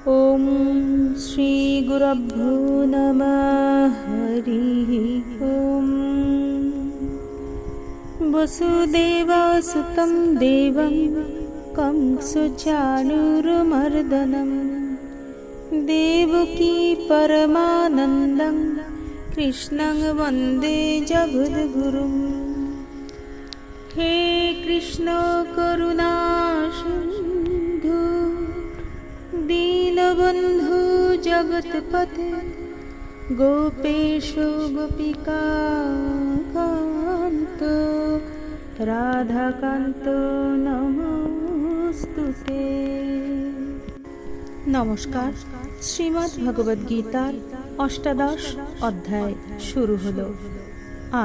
ॐ श्री गुरुभ्यो नमः। हरिः ॐ। वसुदेवसुतं देवं कंसचाणूरमर्दनं देवकी परमानन्दं कृष्णं वन्दे जगद्गुरुं। हे कृष्ण करुणा सिन्धु दीनबन्धु जगत्पते गोपेश गोपिकान्त राधाकान्त नमोस्तुते। নমস্কার। শ্রীমদ্ ভগবদ গীতার অষ্টাদশ অধ্যায় শুরু হলো।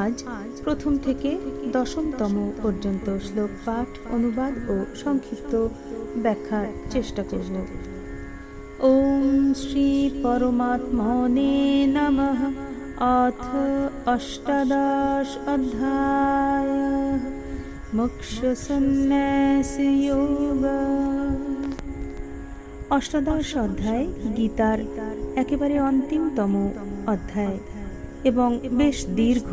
আজ প্রথম থেকে দশমতম পর্যন্ত শ্লোক পাঠ, অনুবাদ ও সংক্ষিপ্ত ব্যাখ্যার চেষ্টা করব। ওম শ্রী পরমাত্মনে নমঃ। অথ অষ্টাদশ অধ্যায় মোক্ষ সন্ন্যাস যোগ। অষ্টাদশ অধ্যায় গীতার একেবারে অন্তিমতম অধ্যায় এবং বেশ দীর্ঘ।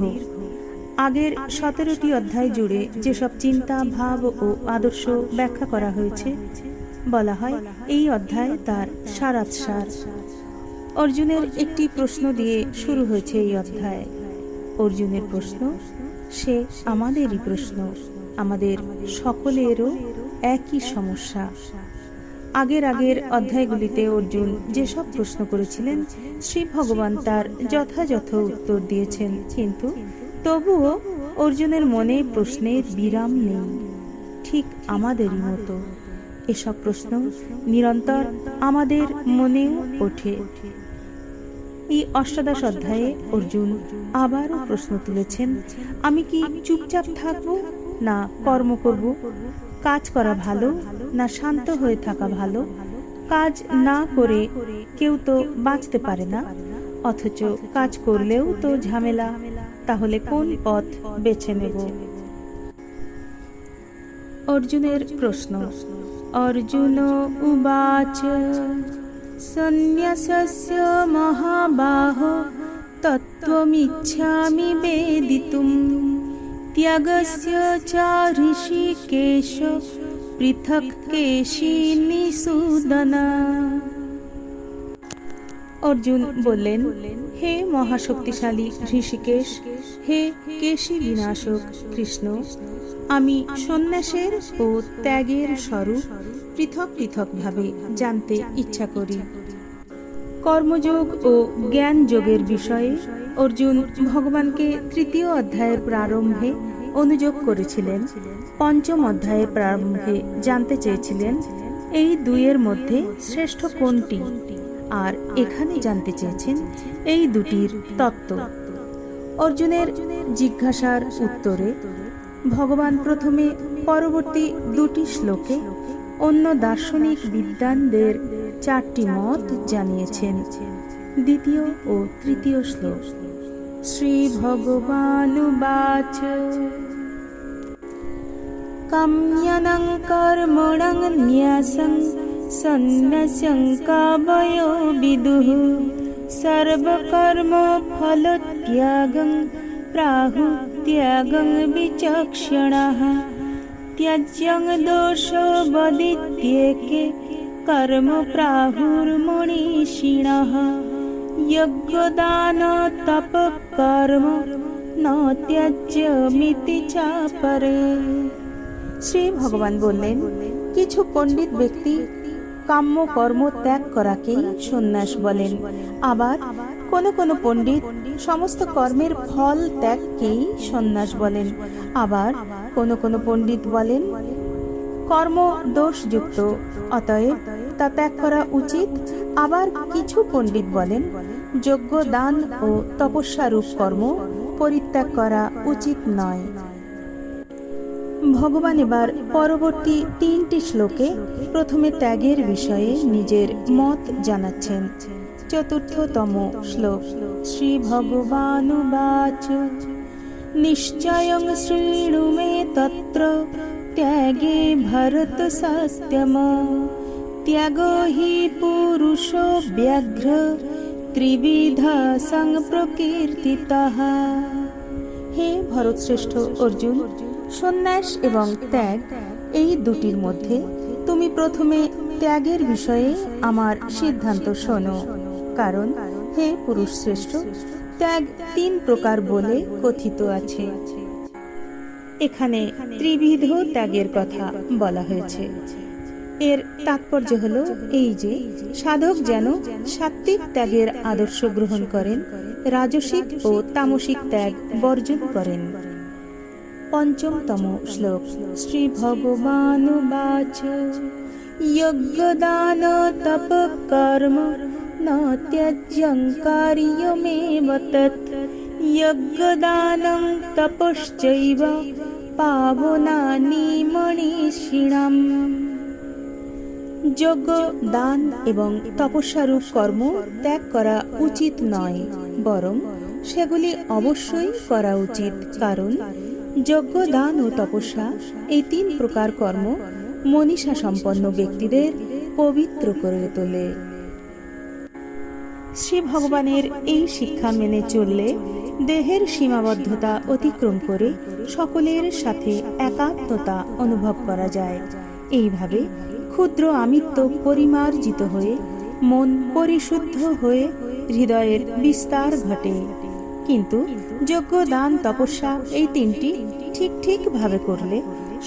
আগের 17টি অধ্যায় জুড়ে যেসব চিন্তা, ভাব ও আদর্শ ব্যাখ্যা করা হয়েছে, বলা হয় এই অধ্যায় তার সারাংশার। অর্জুনের একটি প্রশ্ন দিয়ে শুরু হয়েছে এই অধ্যায়। অর্জুনের প্রশ্ন, সে আমাদেরই প্রশ্ন, আমাদের সকলেরও একই সমস্যা। আগের অধ্যায়গুলিতে অর্জুন যেসব প্রশ্ন করেছিলেন, শ্রী ভগবান তার যথাযথ উত্তর দিয়েছেন, কিন্তু তবুও অর্জুনের মনে প্রশ্নের বিরাম নেই, ঠিক আমাদেরই মতো। এসব প্রশ্ন নিরন্তর আমাদের মনেও ওঠে। এই অষ্টাদশ অধ্যায়ে অর্জুন আবারও প্রশ্ন তুলেছেন, আমি কি চুপচাপ থাকব না কর্ম করব? কাজ করা ভালো না শান্ত হয়ে থাকা ভালো? কাজ না করে কেউ তো বাঁচতে পারে না, অথচ কাজ করলেও তো ঝামেলা। তাহলে কোন পথ বেছে নেব? অর্জুনের প্রশ্ন। অর্জুন উবাচ সন্ন্যাসস্য মহাবাহো তত্ত্বমিচ্ছামি বেদিতুম ত্যাগস্য চ ঋষিকেশ পৃথক কেশিনী সুদন। অর্জুন বললেন, হে মহাশক্তিশালী ঋষিকেশ, হে কেশী বিনাশক কৃষ্ণ, আমি সন্ন্যাসের ও ত্যাগের স্বরূপ পৃথক পৃথকভাবে জানতে ইচ্ছা করি। কর্মযোগ ও জ্ঞান যোগের বিষয়ে অর্জুন ভগবানকে তৃতীয় অধ্যায়ের প্রারম্ভে অনুযোগ করেছিলেন। পঞ্চম অধ্যায়ের প্রারম্ভে জানতে চেয়েছিলেন এই দুইয়ের মধ্যে শ্রেষ্ঠ কোনটি, আর এখানে জানতে চেয়েছেন এই দুটির তত্ত্ব। অর্জুনের জিজ্ঞাসার উত্তরে ভগবান প্রথমে পরবর্তী দুটি শ্লোকে অন্য দার্শনিক বিদ্বানদের 4টি মত জানিয়েছেন। দ্বিতীয় ও তৃতীয় শ্লোক। শ্রী ভগবানুবাচ কাম্যনং কর্মণং ন্যাসং সন্ন্যাসং কাবয়ো বিদুঃ সর্বকর্ম ফলত্যাগং প্রাহু ত্যাগং বিচক্ষণাঃ ত্যাজ্যং দোষবদিত্যেকে কর্ম প্রাহুর্মনীষিণঃ যজ্ঞদান তপ কর্ম ন ত্যাজ্যমিতি চাপরে। শ্রী ভগবান বললেন, কিছু পণ্ডিত ব্যক্তি কাম্য কর্ম ত্যাগ করাকেই সন্ন্যাস বলেন, আবার কোন পণ্ডিত সমস্ত কর্মের ফল ত্যাগকেই সন্ন্যাস বলেন। আবার কোন পণ্ডিত বলেন কর্ম দোষযুক্ত, অতএব তা ত্যাগ করা উচিত। আবার কিছু পণ্ডিত বলেন যজ্ঞ, দান ও তপস্যারূপ কর্ম পরিত্যাগ করা উচিত নয়। ভগবান এবার পরবর্তী 3টি শ্লোকে প্রথমে ত্যাগের বিষয়ে নিজের মত জানাচ্ছেন। চতুর্থতম শ্লোক। শ্রী ভগবানুবাচ নিশ্চয়ং শৃণু মে তত্র ত্যাগে ভরত সত্যম ত্যাগ হি পুরুষ ব্যাঘ্র ত্রিবিধ সংপ্রকীর্তিতঃ। হে ভরতশ্রেষ্ঠ অর্জুন, সন্ন্যাস এবং ত্যাগ এই দুটির মধ্যে তুমি প্রথমে ত্যাগের বিষয়ে আমার সিদ্ধান্ত শোনো। কারণ হে পুরুষ শ্রেষ্ঠ, ত্যাগ 3 প্রকার বলে কথিত আছে। এখানে ত্রিবিধ ত্যাগের কথা বলা হয়েছে। এর তাৎপর্য হলো এই যে সাধক যেন সাত্ত্বিক ত্যাগের আদর্শ গ্রহণ করেন, রাজসিক ও তামসিক ত্যাগ বর্জন করেন। 5তম শ্লোক। শ্রী ভগবানুবাচ যজ্ঞদান তপ কর্ম ন ত্যজ্যং কার্যমেব তৎ যজ্ঞদানং তপশ্চৈব পাবনানি মনীষিণাম। যজ্ঞ, দান এবং তপস্যারূপ কর্ম ত্যাগ করা উচিত নয়, বরং সেগুলি অবশ্যই করা উচিত। কারণ যজ্ঞ, দান ও তপস্যা এই 3 প্রকার কর্ম মনীষা সম্পন্ন ব্যক্তিদের পবিত্র করে তোলে। শ্রী ভগবানের এই শিক্ষা মেনে চললে দেহের সীমাবদ্ধতা অতিক্রম করে সকলের সাথে একাত্মতা অনুভব করা যায়। এইভাবে ক্ষুদ্র আমিত্ব পরিমার্জিত হয়ে মন পরিশুদ্ধ হয়ে হৃদয়ের বিস্তার ঘটে। কিন্তু যজ্ঞ, দান, তপস্যা এই 3টি ঠিক ভাবে করলে,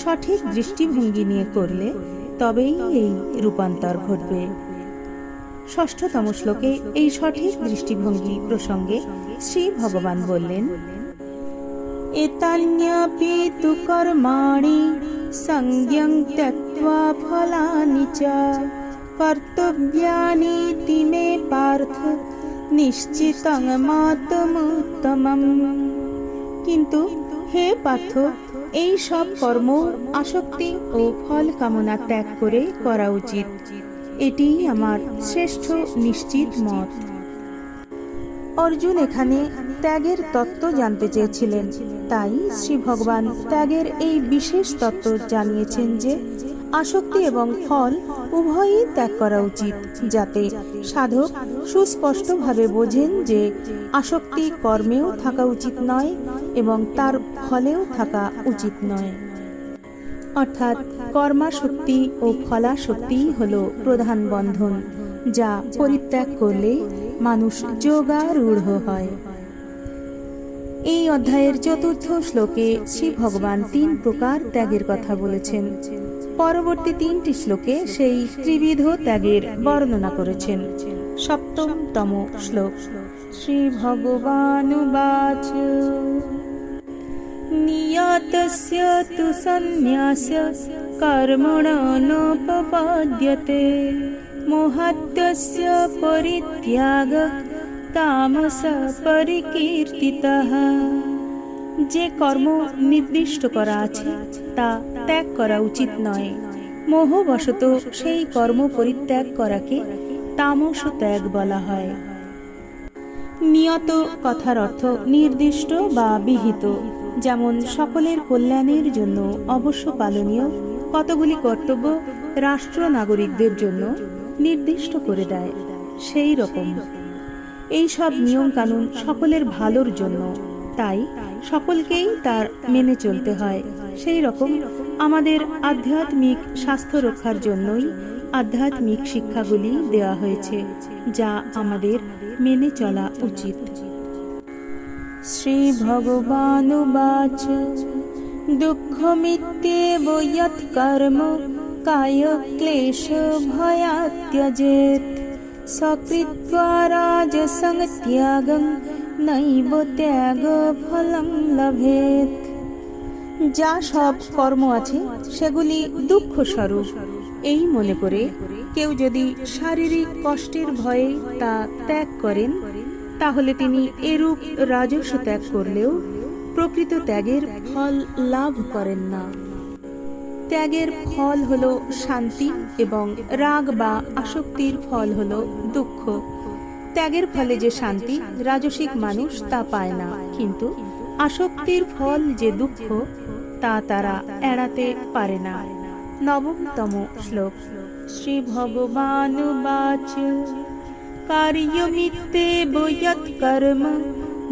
সঠিক দৃষ্টিভঙ্গি নিয়ে করলে তবেই এই রূপান্তর ঘটবে। 6তম শ্লোকে এই সঠিক দৃষ্টিভঙ্গি প্রসঙ্গে শ্রী ভগবান বললেন, এতান্যপি তু কর্মাণি সংজ্ঞং ত্যক্ত্বা ফলানি চ কর্তব্যানীতি মে পার্থ নিশ্চিতং মাতমুত্তমম। কিন্তু হে পার্থ, এই সব কর্ম আসক্তি ও ফল কামনা ত্যাগ করে করা উচিত। এটি আমার শ্রেষ্ঠ নিশ্চিত মত। অর্জুন এখানে ত্যাগের তত্ত্ব জানতে চেয়েছিলেন, তাই শ্রী ভগবান ত্যাগের এই বিশেষ তত্ত্ব জানিয়েছেন যে আসক্তি এবং ফল উভয়ই ত্যাগ করা উচিত, যাতে সাধক সুস্পষ্টভাবে বোঝেন যে আসক্তি কর্মেও থাকা উচিত নয় এবং তার ফলেও থাকা উচিত নয়। অর্থাৎ কর্মাসক্তি ও ফলাসক্তি হল প্রধান বন্ধন, যা পরিত্যাগ করলে মানুষ যোগারূঢ় হয়। এই অধ্যায়ের 4র্থ শ্লোকে শ্রী ভগবান 3 প্রকার ত্যাগের কথা বলেছেন। পরবর্তী 3টি শ্লোকে সেই ত্রিবিধ ত্যাগের বর্ণনা করেছেন। 7তম শ্লোক। শ্রী ভগবানুবাচ নিয়তস্য তু সন্ন্যাস্য কর্মণো নোপপদ্যতে মোহাত্যস্য পরিত্যাগঃ তামস পরিকীর্তিতঃ। যে কর্ম নির্দিষ্ট করা আছে তা ত্যাগ করা উচিত নয়। মোহবশত সেই কর্ম পরিত্যাগ করাকে তামস ত্যাগ বলা হয়। নিয়ত কথার অর্থ নির্দিষ্ট বা বিহিত, যেমন সকলের কল্যাণের জন্য অবশ্য পালনীয় কতগুলি কর্তব্য রাষ্ট্র নাগরিকদের জন্য নির্দিষ্ট করে দেয়, সেই রকম এই সব নিয়ম কানুন সকলের ভালোর জন্য, তাই সকলকেই তার মেনে চলতে হয়। সেই রকম আমাদের আধ্যাত্মিক স্বাস্থ্য রক্ষার জন্যই আধ্যাত্মিক শিক্ষাগুলি দেওয়া হয়েছে, যা আমাদের মেনে চলা উচিত। শ্রী ভগবানুবাচ দুঃখমিত্যেব যৎ কর্ম কায় ক্লেশ ভয়াৎ ত্যজেৎ সকৃত্বা রাজসং ত্যাগং নৈব ত্যাগ ফলং লভেৎ। যা সব কর্ম আছে সেগুলি দুঃখ স্বরূপ, এই মনে করে কেউ যদি শারীরিক কষ্টের ভয়ে তা ত্যাগ করেন, তাহলে তিনি এরূপ রাজস্ব ত্যাগ করলেও প্রকৃত ত্যাগের ফল লাভ করেন না। ত্যাগের ফল হল শান্তি এবং রাগ বা আসক্তির ফল হল দুঃখ। ত্যাগের ফলে যে শান্তি রাজসিক মানুষ তা পায় না, কিন্তু আসক্তির ফল যে দুঃখ তা তারা এড়াতে পারে না। 9তম শ্লোক। श्रीभगवानुवाच कार्यमित्येव यत्कर्म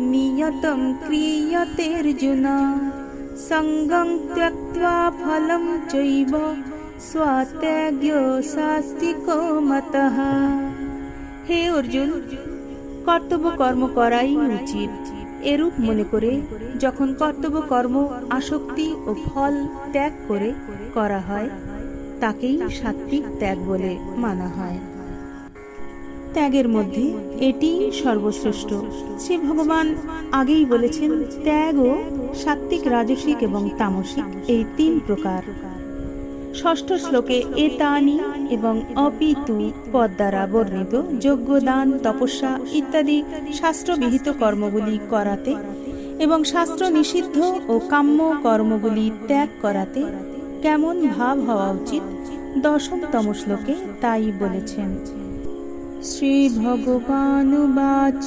नियतं क्रियतेऽर्जुन संगं त्यक्त्वा फलं चैव स्वात्याज्यो शास्त्रिको मतः। হে অর্জুন, কর্তব্য কর্ম করাই উচিত। এরূপ মনে করে যখন কর্তব্য কর্ম আসক্তি ও ফল ত্যাগ করে করা হয় তাকেই সাত্ত্বিক ত্যাগ বলে মানা হয়। ত্যাগের মধ্যে এটি সর্বশ্রেষ্ঠ। শ্রী ভগবান আগেই বলেছেন ত্যাগও সাত্ত্বিক, রাজসিক এবং তামসিক এই 3 প্রকার। ষষ্ঠ শ্লোকে এতানি এবং অপিতু পদ দ্বারা বর্ণিত যজ্ঞ, দান, তপস্যা ইত্যাদি শাস্ত্রবিহিত কর্মগুলি করাতে এবং শাস্ত্র নিষিদ্ধ ও কাম্য কর্মগুলি ত্যাগ করাতে কেমন ভাব হওয়া উচিত 10তম শ্লোকে তাই বলেছেন। শ্রী ভগবানুবাচ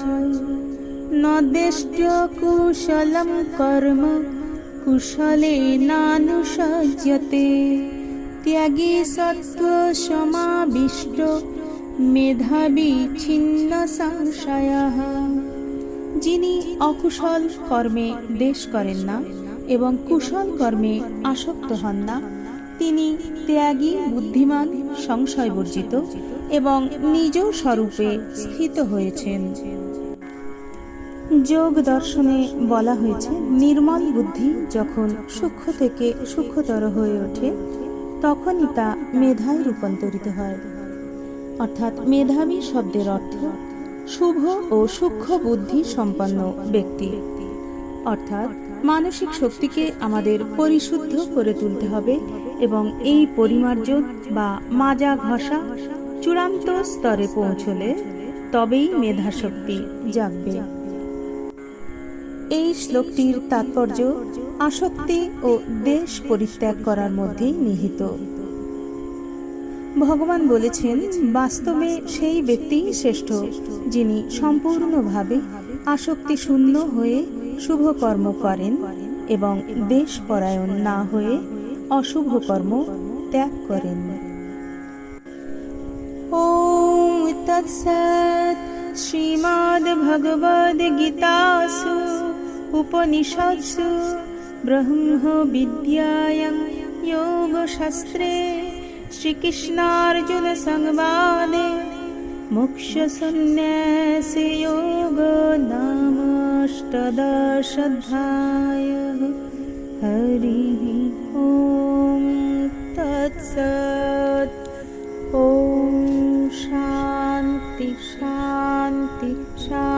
ন দেষ্ট্য কুশলম কর্ম কুশলেনানুসজ্জতে ত্যাগী সত্ত্ব সমাবিষ্ট মেধাবী ছিন্ন সংশয়ঃ। যিনি অকুশল কর্মে দ্বেষ করেন না এবং কুশল কর্মে আসক্ত হন না তিনি ত্যাগী, বুদ্ধিমান, সংশয় বর্জিত এবং নিজ স্বরূপে স্থিত হয়েছেন। যোগ দর্শনে বলা হয়েছে নির্মল বুদ্ধি যখন সূক্ষ্ম থেকে সূক্ষ্মতর হয়ে ওঠে তখনই তা মেধায় রূপান্তরিত হয়। অর্থাৎ মেধাবী শব্দের অর্থ শুভ ও সূক্ষ্ম বুদ্ধি সম্পন্ন ব্যক্তি। অর্থাৎ মানসিক শক্তিকে আমাদের পরিশুদ্ধ করে তুলতে হবে এবং এই পরিমার্জন বা মাজা ঘষা চূড়ান্ত স্তরে পৌঁছলে তবেই মেধাশক্তি জাগবে। এই শ্লোকটির তাৎপর্য আসক্তি ও দেশ পরিত্যাগ করার মধ্যেই নিহিত। ভগবান বলেছেন বাস্তবে সেই ব্যক্তিই শ্রেষ্ঠ যিনি সম্পূর্ণভাবে আসক্তি শূন্য হয়ে শুভ কর্ম করেন এবং দেশ পরায়ণ না হয়ে অশুভ কর্ম ত্যাগ করেন। ওম তৎসৎ। শ্রীমদ্ ভগবদ গীতাসু উপনিষৎসু ব্রহ্ম বিদ্যায়াং যোগশাস্ত্রে শ্রীকৃষ্ণার্জুন সংবাদে মোক্ষ সন্ন্যাস যোগ নাম অষ্টাদশোऽধ্যায়ঃ। হরি ওম তৎসৎ। ওম শান্তি শান্তি শান্তি।